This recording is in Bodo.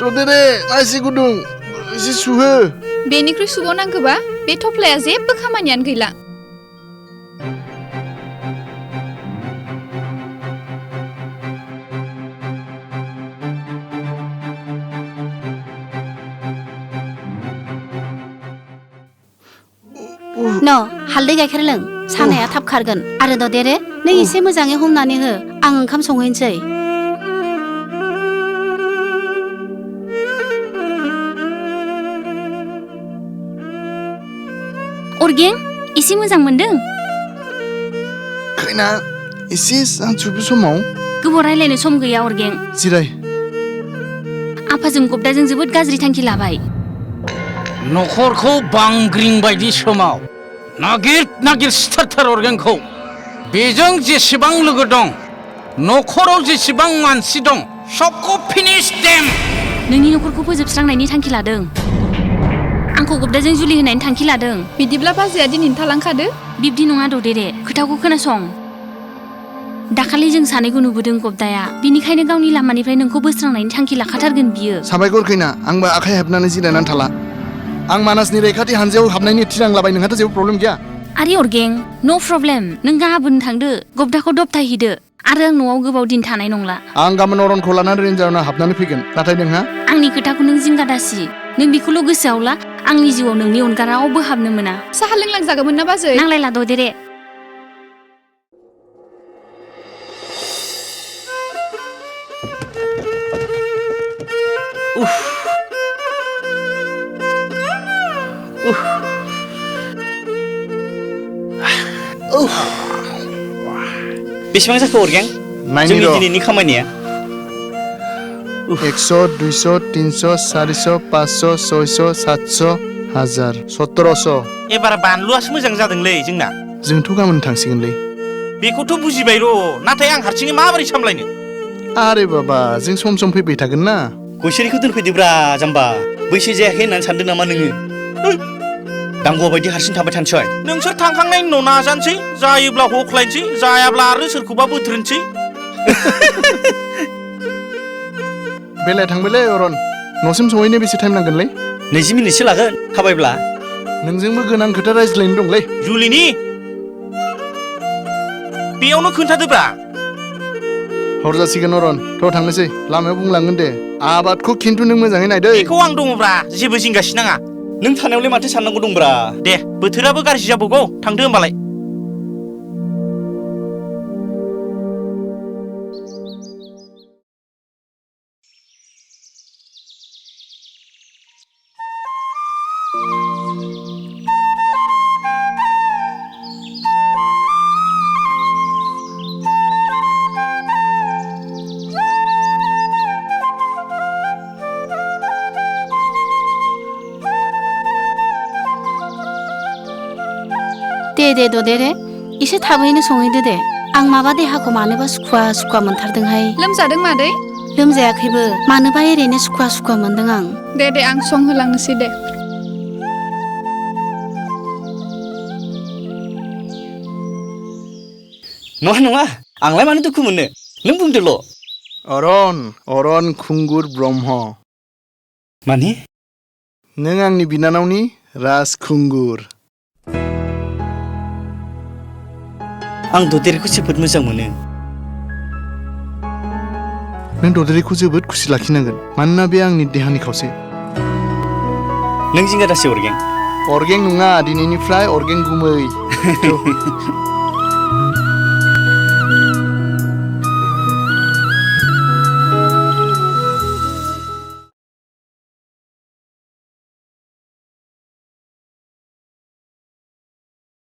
ददेरे आसि गुदुं एसे सुहो बेनिख्रुइ सुबावनांगौबा बे थफ्लाया जेबो खामानियानो गैला न हालदै गाइखेर लों सानाया थाब खारगोन आरो ददेरे नों एसे मोजाङै हमनानै हो आं ओंखाम संहैनोसै अरगें एसे मोजां मोनदों खैना एसे सानसुफु समाव गोबाव रायलायनो सम गैया अरगें जिराय आफाजों गब्दाजों जोबोद गाज्रि थांखि लाबाय नखरखौ बांग्रिं बायदि समाव नागिर सिथारथार अरगेंखौ बेजों जेसेबां लोगो दं नखराव जेसेबां मानसि दं सबखौ फिनिश देम नोंनि नखरखौ फोजोबस्रांनायनि थांखि लादों आंखौ गब्दाजों जुलि होनायनि थांखि लादों बिदिब्ला बाजैया दिनैनो थालांखादो बिब्दि नङा ददेरे खोथाखौ खोनासं दाखालि जों सानैखौ नुबोदों गब्दाया बिनिखायनो गावनि लामानिफ्राय नोंखौ बोस्रांनायनि थांखि लाखाथारगोन बियो साबायखर खैना आंबो आखाइ हेबनानै जिरायनानै थाला आं मानासनि रैखाथि हानजायाव हाबनायनि थिरां लाबाय नोंहाथ' जेबो प्रब्लेम गैया आरे अरगें नो प्रब्लेम नों गाबोन थांदो गब्दाखौ दबथायहैदो आरो आं न'आव गोबाव दिन थानाय नंला आं गाबोन अरनखौ लानानै रेन्जारावनो हाबनानै फैगोन नाथाय नोंहा आंनि खोथाखौ नों जिंगा दासि नों बेखौल' गोसोआव ला आंनि जिउआव नोंनि अनगा रावबो हाबनो मोना साहा लोंलांजागौमोन ना बाजै नांलायला ददेरे बेसेबां जाखो अरगें जोंनि दिनैनि खामानिया 100 200 300 400 500 600 700 1000 1700 एबार बानलुआसो मोजां जादोंलै जोंना जोंथ' गाबोन थांसिगोनलै बेखौथ' बुजिबाय र' नाथाय आं हारसिङै माबोरै सामलायनो आरे बाबा जों सम सम फैबाय थागोन ना गयसोरिखौ दोनफैदोब्रा जाम्बा बैसो जायाखै होननानै सानदों नामा नोङो दांगुवा बायदि हारसिं थाबाय थानोसै नोंसोर थांखांनायनि उनाव नाजानोसै जायोब्ला हख्लायनोसै जायाब्ला आरो सोरखौबा बोथ्रोनसै बेलाय थांबायलै अरन न'सिम सहैनो बेसे टाइम नांगोनलै 20 मिनिटसो लागोन थाबायब्ला नोंजोंबो गोनां खोथा रायज्लायनो दंलै जुलिनि बेयावनो खोन्थादोब्रा हर जासिगोन अरन थ' थांनोसै लामायाव बुंलांगोन दे आबादखौ खिन्थु नों मोजाङै नायदो बेखौ आं दङब्रा जेबो जिंगासि नाङा नों थानायावलाय माथो साननांगौ दंब्रा दे बोथोराबो गाज्रि जाबावगौ थांदो होमबालाय दे ददेरे एसे थाबैनो संहैदो दे आं माबा देहाखौ मानोबा सुखुवा मोनथारदोंहाय लोमजादों मादै लोमजायाखैबो मानोबा ओरैनो सुखुवा मोनदों आं दे आं संहोलांनोसै दे नङा आंलाय मानो दुखु मोनो नों बुंदोल' अरन खुंगुर ब्रह्म माने नों आंनि बिनानावनि राजखुंगुर आं ददेरेखौ जोबोद मोजां मोनो नों ददेरेखौ जोबोद खुसि लाखिनांगोन मानोना बे आंनि देहानि खावसे नों जिंगा दासि अरगें नङा दिनैनिफ्राय अरगें गुमै